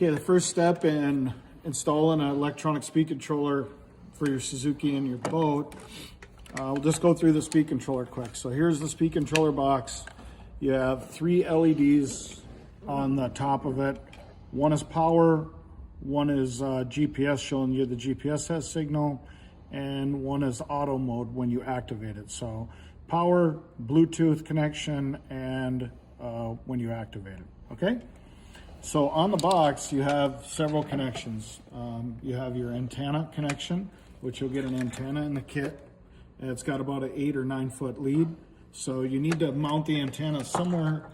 Okay, the first step in installing an electronic speed controller for your Suzuki in your boat, we'll just go through the speed controller quick. So here's the speed controller box. You have 3 LEDs on the top of it. One is power, one is GPS showing you the GPS has signal, and one is auto mode when you activate it. So power, Bluetooth connection, and when you activate it, okay? So on the box, you have several connections. You have your antenna connection, which you'll get an antenna in the kit. And it's got about an 8 or 9 foot lead. So you need to mount the antenna somewhere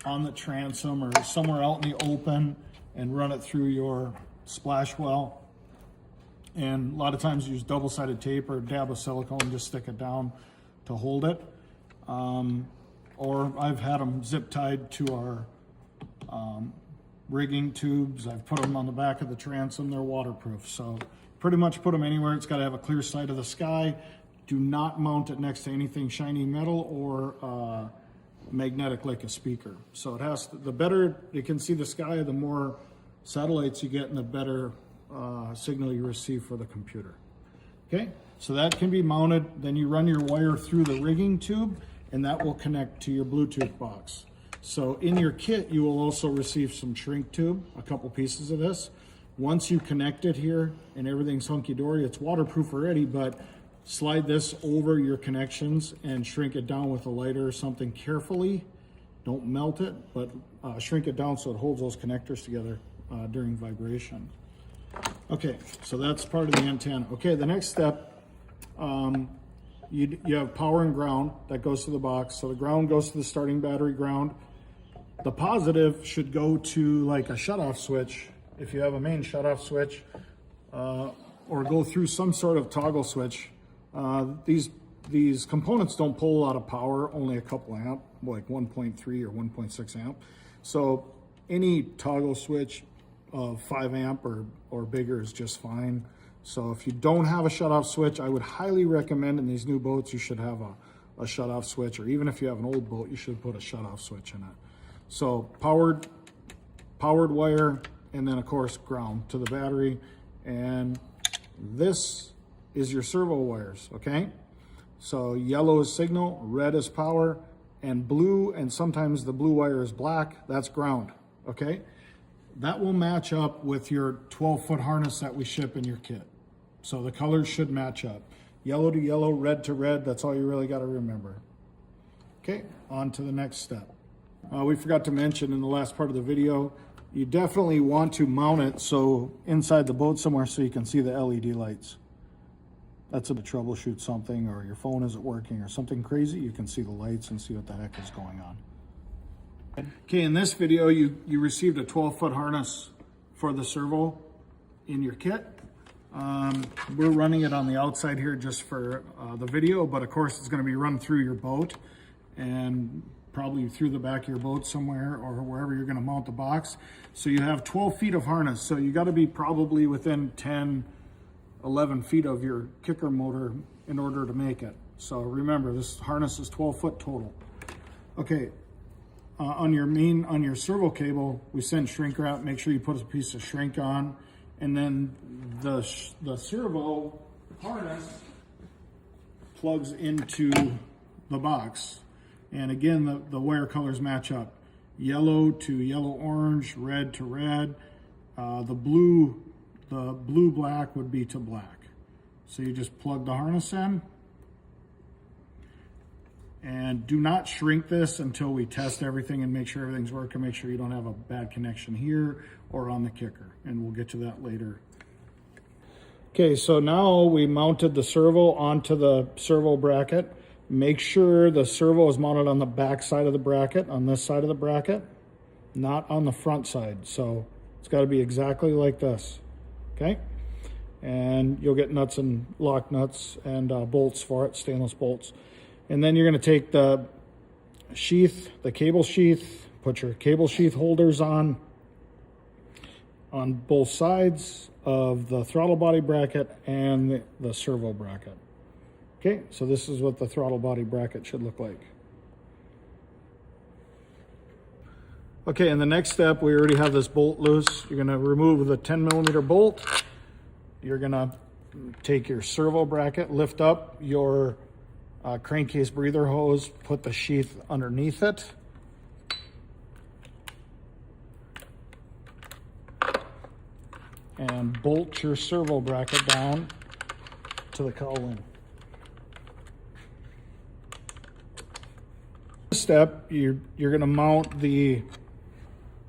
on the transom or somewhere out in the open and run it through your splash well. And a lot of times use double-sided tape or a dab of silicone and just stick it down to hold it. Or I've had them zip tied to our rigging tubes. I've put them on the back of the transom. They're waterproof. So pretty much put them anywhere. It's got to have a clear sight of the sky. Do not mount it next to anything shiny metal or magnetic like a speaker. So it has to, the better you can see the sky, the more satellites you get and the better signal you receive for the computer. Okay, so that can be mounted. Then you run your wire through the rigging tube and that will connect to your Bluetooth box. So in your kit, you will also receive some shrink tube, a couple pieces of this. Once you connect it here and everything's hunky-dory, it's waterproof already, but slide this over your connections and shrink it down with a lighter or something carefully. Don't melt it, but shrink it down so it holds those connectors together during vibration. Okay, so that's part of the antenna. Okay, the next step, you have power and ground that goes to the box. So the ground goes to the starting battery ground. The positive should go to like a shutoff switch, if you have a main shutoff switch, or go through some sort of toggle switch. These components don't pull a lot of power, only a couple amp, like 1.3 or 1.6 amp. So any toggle switch of 5 amp or bigger is just fine. So if you don't have a shutoff switch, I would highly recommend in these new boats, you should have a shutoff switch, or even if you have an old boat, you should put a shutoff switch in it. So powered wire, and then of course ground to the battery. And this is your servo wires, okay? So yellow is signal, red is power, and blue, and sometimes the blue wire is black, that's ground, okay? That will match up with your 12-foot harness that we ship in your kit. So the colors should match up. Yellow to yellow, red to red, that's all you really gotta remember. Okay, on to the next step. We forgot to mention in the last part of the video, you definitely want to mount it so inside the boat somewhere so you can see the LED lights. That's if you troubleshoot something or your phone isn't working or something crazy, you can see the lights and see what the heck is going on. Okay, in this video, you received a 12-foot harness for the servo in your kit. We're running it on the outside here just for the video, but of course it's gonna be run through your boat and probably through the back of your boat somewhere or wherever you're gonna mount the box. So you have 12 feet of harness. So you gotta be probably within 10, 11 feet of your kicker motor in order to make it. So remember, this harness is 12 foot total. Okay, on your servo cable, we send shrink wrap. Make sure you put a piece of shrink on. And then the servo harness plugs into the box. And again, the wire colors match up. Yellow to yellow-orange, red to red. The blue-black would be to black. So you just plug the harness in. And do not shrink this until we test everything and make sure everything's working. Make sure you don't have a bad connection here or on the kicker. And we'll get to that later. Okay, so now we mounted the servo onto the servo bracket. Make sure the servo is mounted on the back side of the bracket, on this side of the bracket, not on the front side. So it's got to be exactly like this, okay? And you'll get nuts and lock nuts and bolts for it, stainless bolts. And then you're going to take the sheath, the cable sheath, put your cable sheath holders on both sides of the throttle body bracket and the servo bracket. Okay, so this is what the throttle body bracket should look like. Okay, in the next step, we already have this bolt loose. You're gonna remove the 10mm bolt. You're gonna take your servo bracket, lift up your crankcase breather hose, put the sheath underneath it. And bolt your servo bracket down to the cowling. Step, you're going to mount the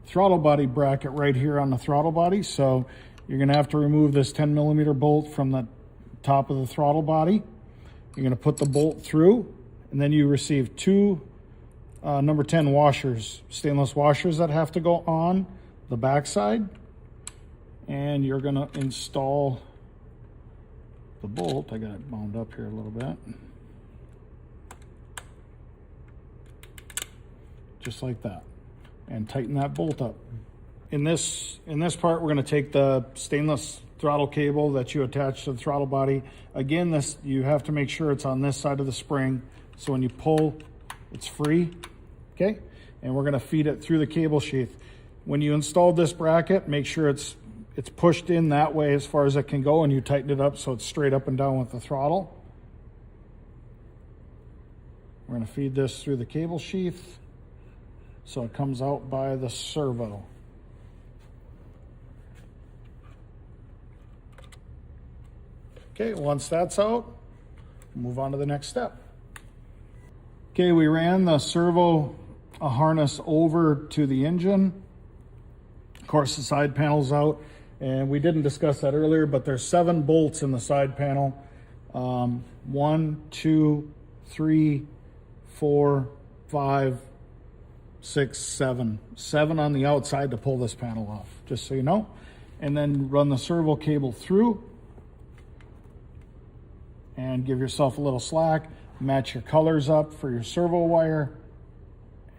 throttle body bracket right here on the throttle body. So you're going to have to remove this 10mm bolt from the top of the throttle body. You're going to put the bolt through, and then you receive two number 10 washers, stainless washers that have to go on the backside. And you're going to install the bolt. I got it bound up here a little bit. Just like that. And tighten that bolt up. In this part, we're going to take the stainless throttle cable that you attach to the throttle body. Again, this you have to make sure it's on this side of the spring, so when you pull, it's free. Okay? And we're going to feed it through the cable sheath. When you install this bracket, make sure it's pushed in that way as far as it can go, and you tighten it up so it's straight up and down with the throttle. We're going to feed this through the cable sheath so it comes out by the servo. Okay, once that's out, move on to the next step. Okay, we ran the servo harness over to the engine. Of course, the side panel's out. And we didn't discuss that earlier, but there's 7 bolts in the side panel. 1, 2, 3, 4, 5, 6, 7. 7 on the outside to pull this panel off, just so you know. And then run the servo cable through and give yourself a little slack. Match your colors up for your servo wire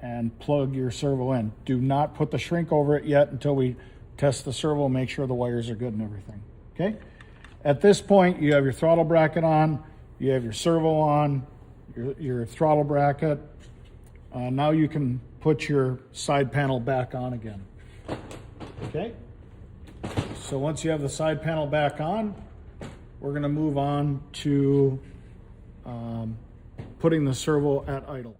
and plug your servo in. Do not put the shrink over it yet until we test the servo, make sure the wires are good and everything, okay? At this point, you have your throttle bracket on, you have your servo on, your throttle bracket. Now you can put your side panel back on again, okay? So once you have the side panel back on, we're gonna move on to putting the servo at idle.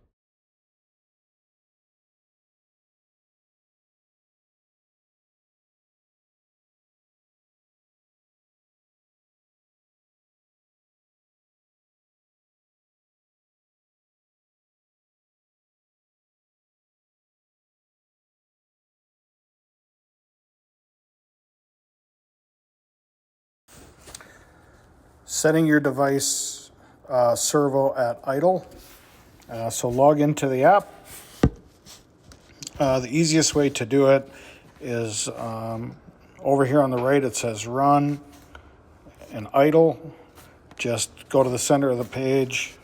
Setting your device servo at idle. So log into the app. The easiest way to do it is over here on the right it says run and idle. Just go to the center of the page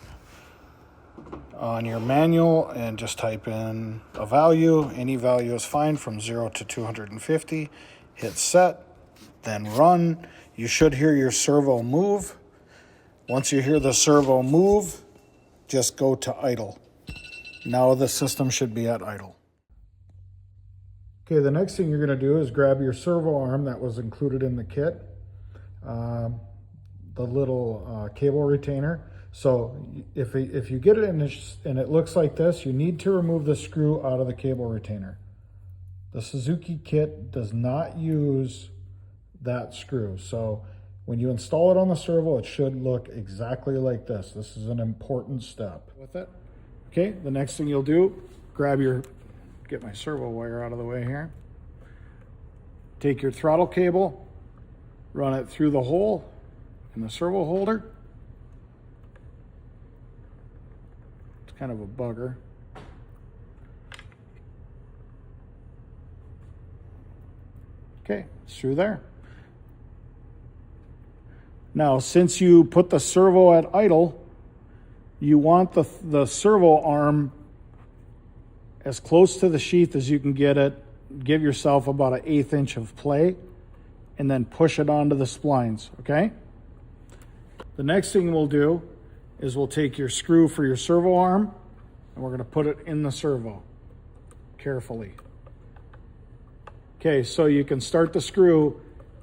on your manual and just type in a value. Any value is fine from 0 to 250. Hit set, then run. You should hear your servo move. Once you hear the servo move, just go to idle. Now the system should be at idle. Okay, the next thing you're going to do is grab your servo arm that was included in the kit, the little cable retainer. So if you get it and it looks like this, you need to remove the screw out of the cable retainer. The Suzuki kit does not use that screw. So when you install it on the servo, it should look exactly like this. This is an important step with it. Okay, the next thing you'll do, get my servo wire out of the way here. Take your throttle cable, run it through the hole in the servo holder. It's kind of a bugger. Okay, it's through there. Now, since you put the servo at idle, you want the servo arm as close to the sheath as you can get it. Give yourself about an 1/8 inch of play, and then push it onto the splines, okay? The next thing we'll do is we'll take your screw for your servo arm, and we're gonna put it in the servo, carefully. Okay, so you can start the screw.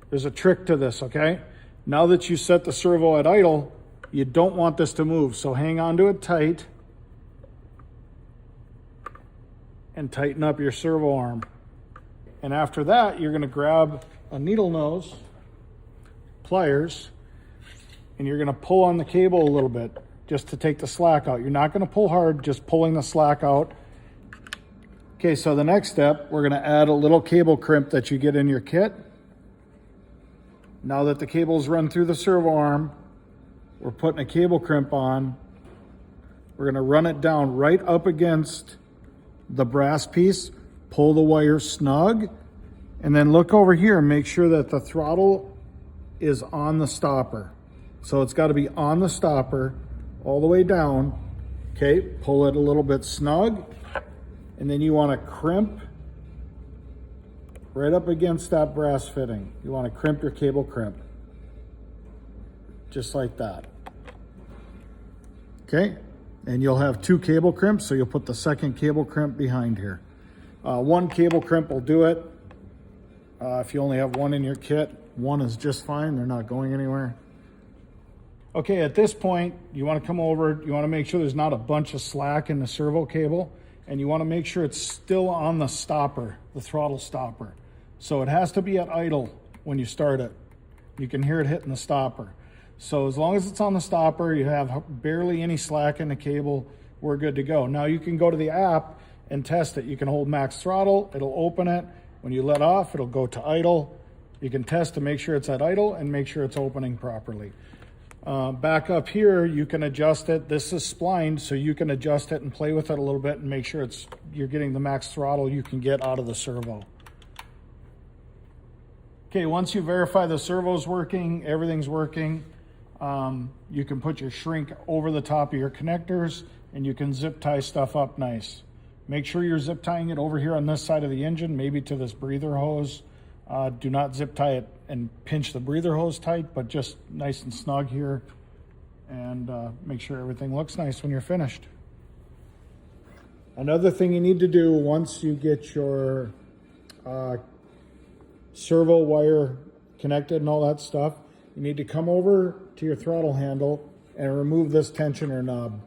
There's a trick to this, okay? Now that you set the servo at idle, you don't want this to move. So hang on to it tight and tighten up your servo arm. And after that, you're gonna grab a needle nose, pliers, and you're gonna pull on the cable a little bit just to take the slack out. You're not gonna pull hard, just pulling the slack out. Okay, so the next step, we're gonna add a little cable crimp that you get in your kit. Now that the cable's run through the servo arm, we're putting a cable crimp on. We're gonna run it down right up against the brass piece, pull the wire snug, and then look over here and make sure that the throttle is on the stopper. So it's gotta be on the stopper all the way down. Okay, pull it a little bit snug, and then you wanna crimp right up against that brass fitting. You wanna crimp your cable crimp. Just like that. Okay, and you'll have 2 cable crimps, so you'll put the second cable crimp behind here. 1 cable crimp will do it. If you only have 1 in your kit, 1 is just fine. They're not going anywhere. Okay, at this point, you wanna come over, you wanna make sure there's not a bunch of slack in the servo cable, and you wanna make sure it's still on the stopper, the throttle stopper. So it has to be at idle when you start it. You can hear it hitting the stopper. So as long as it's on the stopper, you have barely any slack in the cable, we're good to go. Now you can go to the app and test it. You can hold max throttle, it'll open it. When you let off, it'll go to idle. You can test to make sure it's at idle and make sure it's opening properly. Back up here, you can adjust it. This is splined, so you can adjust it and play with it a little bit and make sure you're getting the max throttle you can get out of the servo. Okay, once you verify the servo's working, everything's working, you can put your shrink over the top of your connectors and you can zip tie stuff up nice. Make sure you're zip tying it over here on this side of the engine, maybe to this breather hose. Do not zip tie it and pinch the breather hose tight, but just nice and snug here, and make sure everything looks nice when you're finished. Another thing you need to do once you get your servo wire connected and all that stuff, you need to come over to your throttle handle and remove this tensioner knob.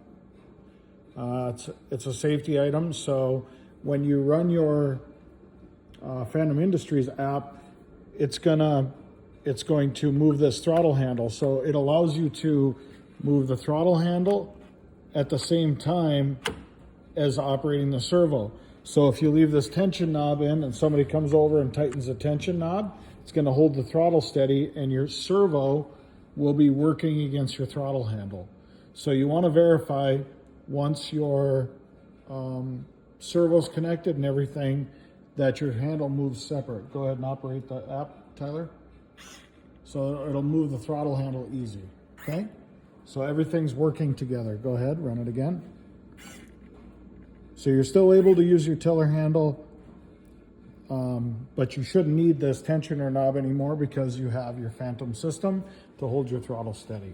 It's a safety item, so when you run your Fantom Industries app, it's going to move this throttle handle. So it allows you to move the throttle handle at the same time as operating the servo. So if you leave this tension knob in and somebody comes over and tightens the tension knob, it's going to hold the throttle steady and your servo will be working against your throttle handle. So you want to verify once your servo's connected and everything that your handle moves separate. Go ahead and operate the app, Tyler. So it'll move the throttle handle easy, okay? So everything's working together. Go ahead, run it again. So you're still able to use your tiller handle, but you shouldn't need this tensioner knob anymore because you have your Fantom system to hold your throttle steady.